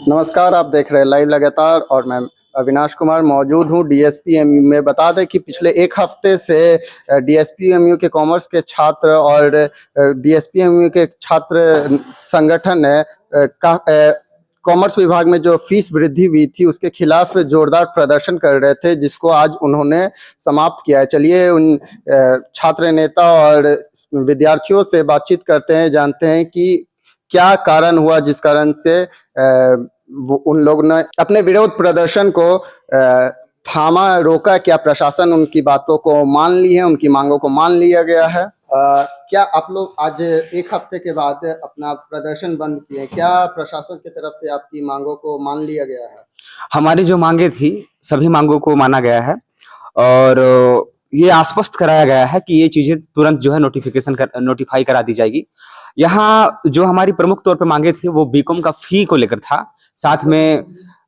नमस्कार, आप देख रहे हैं लाइव लगातार और मैं अविनाश कुमार मौजूद हूँ डीएसपीएमयू में। बता दें कि पिछले एक हफ्ते से डीएसपीएमयू के कॉमर्स के छात्र और डीएसपीएमयू के छात्र संगठन कॉमर्स विभाग में जो फीस वृद्धि हुई थी उसके खिलाफ जोरदार प्रदर्शन कर रहे थे, जिसको आज उन्होंने समाप्त किया है। चलिए उन छात्र नेता और विद्यार्थियों से बातचीत करते हैं, जानते हैं कि क्या कारण हुआ जिस कारण से उन लोग ने अपने विरोध प्रदर्शन को थामा, रोका। क्या प्रशासन उनकी बातों को मान ली है, उनकी मांगों को मान लिया गया है? क्या आप लोग आज एक हफ्ते के बाद अपना प्रदर्शन बंद किए, क्या प्रशासन की तरफ से आपकी मांगों को मान लिया गया है? हमारी जो मांगे थी सभी मांगों को माना गया है और ये आश्वस्त कराया गया है कि ये चीजें तुरंत जो है नोटिफाई करा दी जाएगी। यहाँ जो हमारी प्रमुख तौर पर मांगे थी वो बीकॉम का फी को लेकर था, साथ में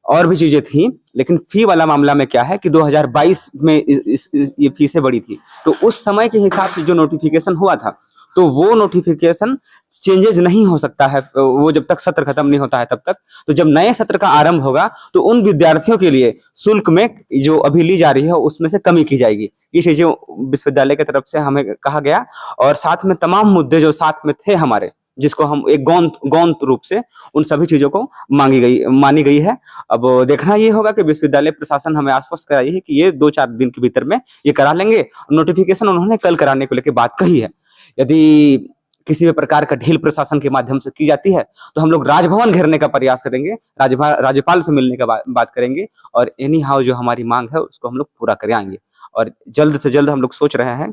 और भी चीजें थी। लेकिन फी वाला मामला में क्या है कि 2022 में ये फीसें बढ़ी थी, तो उस समय के हिसाब से जो नोटिफिकेशन हुआ था तो वो नोटिफिकेशन चेंजेस नहीं हो सकता है, वो जब तक सत्र खत्म नहीं होता है तब तक। तो जब नए सत्र का आरंभ होगा तो उन विद्यार्थियों के लिए शुल्क में जो अभी ली जा रही है उसमें से कमी की जाएगी। ये चीजें विश्वविद्यालय की तरफ से हमें कहा गया और साथ में तमाम मुद्दे जो साथ में थे हमारे, जिसको हम एक गौण रूप से उन सभी चीजों को मानी गई है। अब देखना ये होगा कि विश्वविद्यालय प्रशासन हमें आश्वस्त कराई है कि ये 2-4 दिन के भीतर में ये करा लेंगे। नोटिफिकेशन उन्होंने कल कराने को लेकर बात कही है। यदि किसी भी प्रकार का ढील प्रशासन के माध्यम से की जाती है तो हम लोग राजभवन घेरने का प्रयास करेंगे, राज्यपाल से मिलने का बात करेंगे और एनी हाउ जो हमारी मांग है उसको हम लोग पूरा कराएंगे। और जल्द से जल्द हम लोग सोच रहे हैं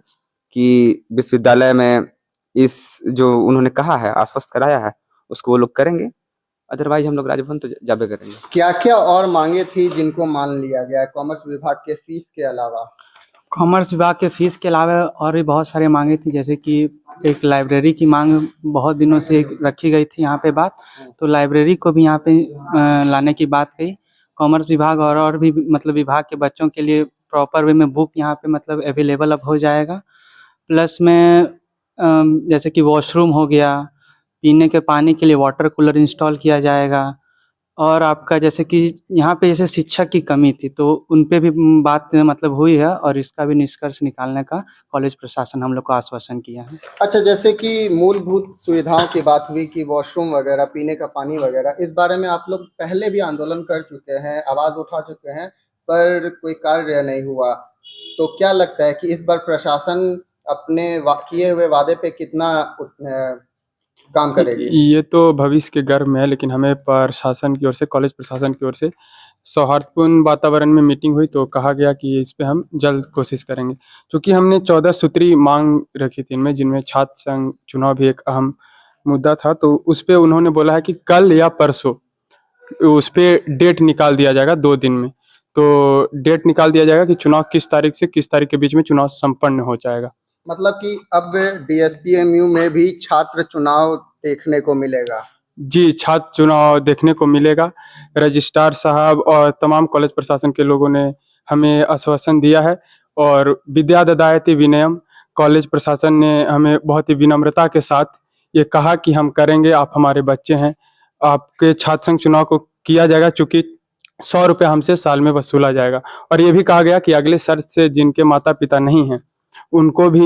कि विश्वविद्यालय में इस जो उन्होंने कहा है, आश्वस्त कराया है, उसको वो लोग करेंगे। अदरवाइज हम लोग राजभवन तो जाबे करेंगे। क्या क्या और मांगे थी जिनको मान लिया गया है कॉमर्स विभाग के फीस के अलावा? कॉमर्स विभाग के फीस के अलावा और भी बहुत सारी मांगे थी, जैसे कि एक लाइब्रेरी की मांग बहुत दिनों से रखी गई थी यहाँ पे बात, तो लाइब्रेरी को भी यहाँ पे लाने की बात कही। कॉमर्स विभाग और भी मतलब विभाग के बच्चों के लिए प्रॉपर वे में बुक यहाँ पे मतलब अवेलेबल अब हो जाएगा। प्लस में जैसे कि वॉशरूम हो गया, पीने के पानी के लिए वाटर कूलर इंस्टॉल किया जाएगा। और आपका जैसे कि यहाँ पे जैसे शिक्षक की कमी थी तो उन पे भी बात मतलब हुई है और इसका भी निष्कर्ष निकालने का कॉलेज प्रशासन हम लोग को आश्वासन किया है। अच्छा, जैसे कि मूलभूत सुविधाओं की बात हुई कि वॉशरूम वगैरह, पीने का पानी वगैरह, इस बारे में आप लोग पहले भी आंदोलन कर चुके हैं, आवाज उठा चुके हैं, पर कोई कार्य नहीं हुआ। तो क्या लगता है कि इस बार प्रशासन अपने किए हुए वादे पे कितना काम करेगी? ये तो भविष्य के गर्भ में है, लेकिन हमें प्रशासन की ओर से, कॉलेज प्रशासन की ओर से सौहार्दपूर्ण वातावरण में मीटिंग हुई तो कहा गया कि इस पे हम जल्द कोशिश करेंगे। क्योंकि हमने 14 सूत्री मांग रखी थी इनमें, जिनमें छात्र संघ चुनाव भी एक अहम मुद्दा था। तो उस पे उन्होंने बोला है कि कल या परसों उस पे डेट निकाल दिया जाएगा 2 दिन में। तो डेट निकाल दिया जाएगा कि चुनाव किस तारीख से किस तारीख के बीच में चुनाव संपन्न हो जाएगा। मतलब कि अब डीएसपीएमयू में भी छात्र चुनाव देखने को मिलेगा? जी, छात्र चुनाव देखने को मिलेगा। रजिस्ट्रार साहब और तमाम कॉलेज प्रशासन के लोगों ने हमें आश्वासन दिया है और विद्या ददायति विनयम, कॉलेज प्रशासन ने हमें बहुत ही विनम्रता के साथ ये कहा कि हम करेंगे, आप हमारे बच्चे हैं, आपके छात्र संघ चुनाव को किया जाएगा, चूँकि 100 रुपये हमसे साल में वसूला जाएगा। और ये भी कहा गया कि अगले शर्त से जिनके माता पिता नहीं हैं उनको भी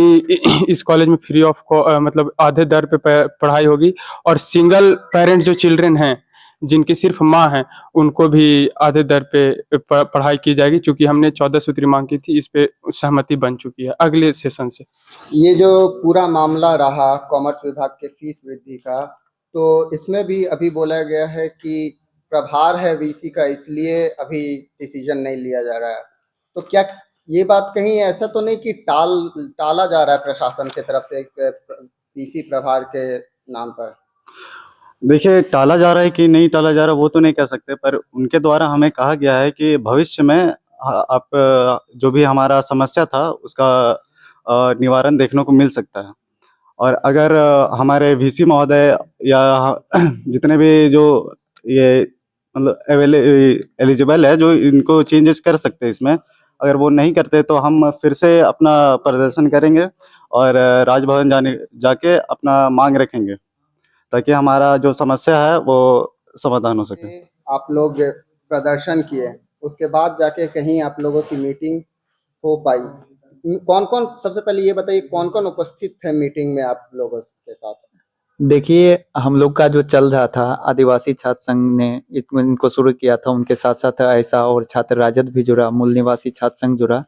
इस कॉलेज में फ्री ऑफ मतलब आधे दर पे पढ़ाई होगी। और सिंगल पेरेंट जो चिल्ड्रन हैं जिनकी सिर्फ माँ है उनको भी आधे दर पे पढ़ाई की जाएगी। चूंकि हमने 14 सूत्री मांग की थी, इस पे सहमति बन चुकी है अगले सेशन से। ये जो पूरा मामला रहा कॉमर्स विभाग के फीस वृद्धि का, तो इसमें भी अभी बोला गया है कि प्रभार है वीसी का, इसलिए अभी डिसीजन नहीं लिया जा रहा है। तो क्या ये बात कहीं ऐसा तो नहीं कि टाला जा रहा है प्रशासन की तरफ से वीसी प्रभार के नाम पर? देखिए, टाला जा रहा है कि नहीं टाला जा रहा वो तो नहीं कह सकते, पर उनके द्वारा हमें कहा गया है कि भविष्य में आप जो भी हमारा समस्या था उसका निवारण देखने को मिल सकता है। और अगर हमारे वीसी महोदय या जितने भी जो ये मतलब एलिजिबल है जो इनको चेंजेस कर सकते हैं इसमें, अगर वो नहीं करते तो हम फिर से अपना प्रदर्शन करेंगे और राजभवन जाके अपना मांग रखेंगे ताकि हमारा जो समस्या है वो समाधान हो सके। आप लोग प्रदर्शन किए, उसके बाद जाके कहीं आप लोगों की मीटिंग हो पाई। कौन कौन, सबसे पहले ये बताइए, कौन कौन उपस्थित थे मीटिंग में आप लोगों के साथ? देखिए, हम लोग का जो चल रहा था, आदिवासी छात्र संघ ने इनको शुरू किया था, उनके साथ-साथ ऐसा और छात्र राजद भी जुड़ा, मूल निवासी छात्र संघ जुड़ा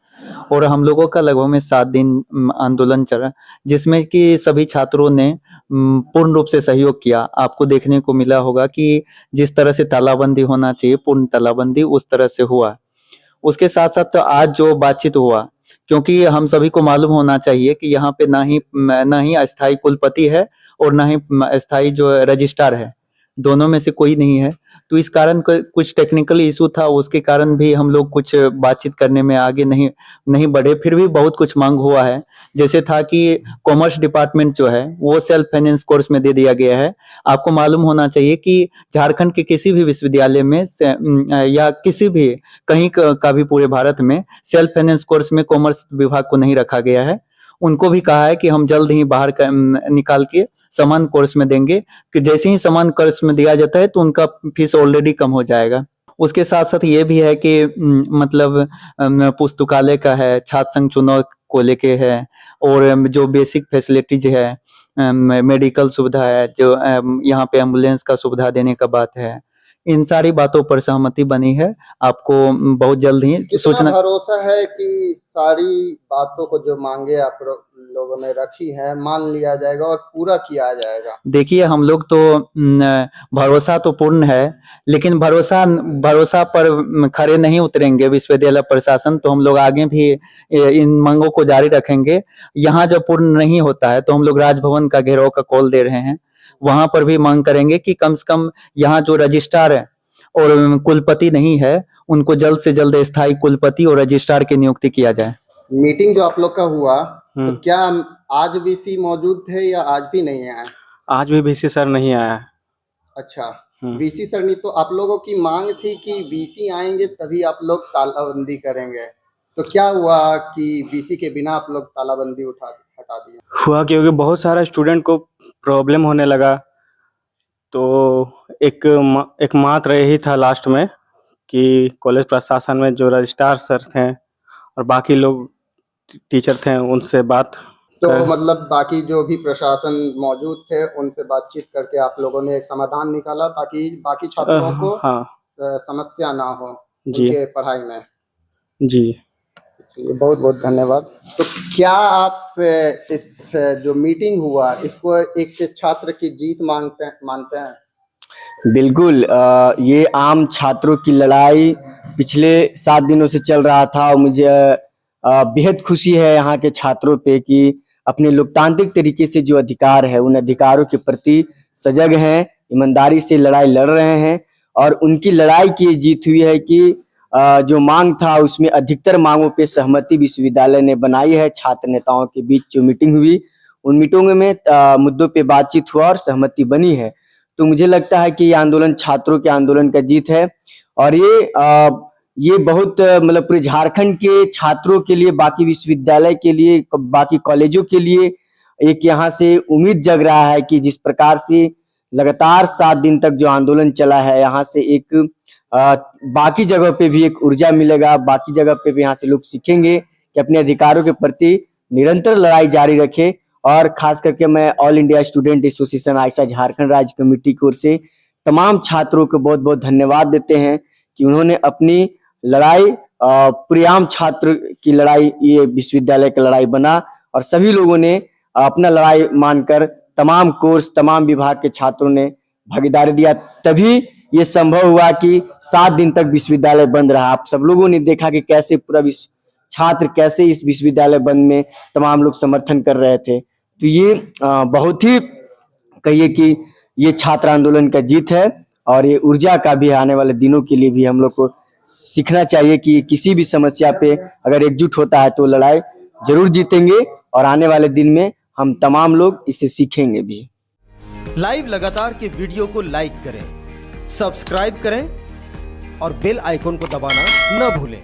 और हम लोगों का लगभग में 7 दिन आंदोलन चला, जिसमें कि सभी छात्रों ने पूर्ण रूप से सहयोग किया। आपको देखने को मिला होगा कि जिस तरह से तालाबंदी होना चाहिए, पूर्ण तालाबंदी उस तरह से हुआ। उसके साथ-साथ आज जो बातचीत हुआ, क्योंकि हम सभी को मालूम होना चाहिए कि यहाँ पे ना ही अस्थायी कुलपति है और ना ही अस्थायी जो रजिस्ट्रार है, दोनों में से कोई नहीं है। तो इस कारण कुछ टेक्निकल इशू था, उसके कारण भी हम लोग कुछ बातचीत करने में आगे नहीं बढ़े। फिर भी बहुत कुछ मांग हुआ है, जैसे था कि कॉमर्स डिपार्टमेंट जो है वो सेल्फ फाइनेंस कोर्स में दे दिया गया है। आपको मालूम होना चाहिए कि झारखंड के किसी भी विश्वविद्यालय में या किसी भी कहीं का भी पूरे भारत में सेल्फ फाइनेंस कोर्स में कॉमर्स विभाग को नहीं रखा गया है। उनको भी कहा है कि हम जल्द ही बाहर निकाल के समान कोर्स में देंगे, कि जैसे ही समान कोर्स में दिया जाता है तो उनका फीस ऑलरेडी कम हो जाएगा। उसके साथ साथ ये भी है कि मतलब पुस्तकालय का है, छात्र संघ चुनाव को लेके है और जो बेसिक फैसिलिटीज है, मेडिकल सुविधा है, जो यहाँ पे एम्बुलेंस का सुविधा देने का बात है, इन सारी बातों पर सहमति बनी है। आपको बहुत जल्द ही कितना सूचना भरोसा है कि सारी बातों को जो मांगे आप लोगों ने रखी है मान लिया जाएगा और पूरा किया जाएगा? देखिए, हम लोग तो भरोसा तो पूर्ण है, लेकिन भरोसा पर खरे नहीं उतरेंगे विश्वविद्यालय प्रशासन, तो हम लोग आगे भी इन मांगों को जारी रखेंगे। यहाँ जब पूर्ण नहीं होता है तो हम लोग राजभवन का घेराव का कॉल दे रहे हैं, वहां पर भी मांग करेंगे कि कम से कम यहाँ जो रजिस्ट्रार है और कुलपति नहीं है, उनको जल्द से जल्द स्थायी कुलपति और रजिस्ट्रार की नियुक्ति किया जाए। मीटिंग जो आप लोग का हुआ, तो क्या आज वीसी मौजूद थे या आज भी नहीं आए? आज भी वीसी सर नहीं आया है। अच्छा, वीसी सर नहीं, तो आप लोगों की मांग थी कि वीसी आएंगे तभी आप लोग तालाबंदी करेंगे, तो क्या हुआ कि वीसी के बिना आप लोग तालाबंदी हटा दिए? हुआ क्योंकि बहुत सारा स्टूडेंट को प्रॉब्लम होने लगा, तो एक मात्र यही था लास्ट में कि कॉलेज प्रशासन में जो रजिस्ट्रार सर थे और बाकी लोग टीचर थे उनसे बात मतलब बाकी जो भी प्रशासन मौजूद थे उनसे बातचीत करके आप लोगों ने एक समाधान निकाला ताकि बाकी छात्रों को समस्या ना हो उनके पढ़ाई में। जी, बहुत बहुत धन्यवाद। तो क्या आप इस जो मीटिंग हुआ इसको एक छात्र की जीत मानते हैं? बिल्कुल, ये आम छात्रों की लड़ाई पिछले 7 दिनों से चल रहा था और मुझे बेहद खुशी है यहाँ के छात्रों पे कि अपने लोकतांत्रिक तरीके से जो अधिकार है उन अधिकारों के प्रति सजग हैं, ईमानदारी से लड़ाई लड़ रहे हैं और उनकी लड़ाई की जीत हुई है कि जो मांग था उसमें अधिकतर मांगों पे सहमति विश्वविद्यालय ने बनाई है। छात्र नेताओं के बीच जो मीटिंग हुई उन मीटिंगों में मुद्दों पे बातचीत हुआ और सहमति बनी है। तो मुझे लगता है कि ये आंदोलन छात्रों के आंदोलन का जीत है और ये बहुत मतलब पूरे झारखंड के छात्रों के लिए, बाकी विश्वविद्यालय के लिए, बाकी कॉलेजों के लिए एक यहाँ से उम्मीद जग रहा है कि जिस प्रकार से लगातार 7 दिन तक जो आंदोलन चला है, यहाँ से एक बाकी जगह पे भी एक ऊर्जा मिलेगा, बाकी जगह पे भी यहाँ से लोग सीखेंगे कि अपने अधिकारों के प्रति निरंतर लड़ाई जारी रखे। और खास करके मैं ऑल इंडिया स्टूडेंट एसोसिएशन आइसा झारखंड राज्य कमेटी की ओर से तमाम छात्रों को बहुत बहुत धन्यवाद देते हैं कि उन्होंने अपनी लड़ाई पूरे आम छात्र की लड़ाई ये विश्वविद्यालय की लड़ाई बना और सभी लोगों ने अपना लड़ाई मानकर तमाम कोर्स, तमाम विभाग के छात्रों ने भागीदारी दिया, तभी ये संभव हुआ कि 7 दिन तक विश्वविद्यालय बंद रहा। आप सब लोगों ने देखा कि कैसे पूरा छात्र कैसे इस विश्वविद्यालय बंद में तमाम लोग समर्थन कर रहे थे। तो ये बहुत ही कहिए कि ये छात्र आंदोलन का जीत है और ये ऊर्जा का भी आने वाले दिनों के लिए भी हम लोग को सीखना चाहिए कि किसी भी समस्या पे अगर एकजुट होता है तो लड़ाई जरूर जीतेंगे और आने वाले दिन में हम तमाम लोग इसे सीखेंगे भी। लाइव लगातार के वीडियो को लाइक करें, सब्सक्राइब करें और बेल आइकन को दबाना न भूलें।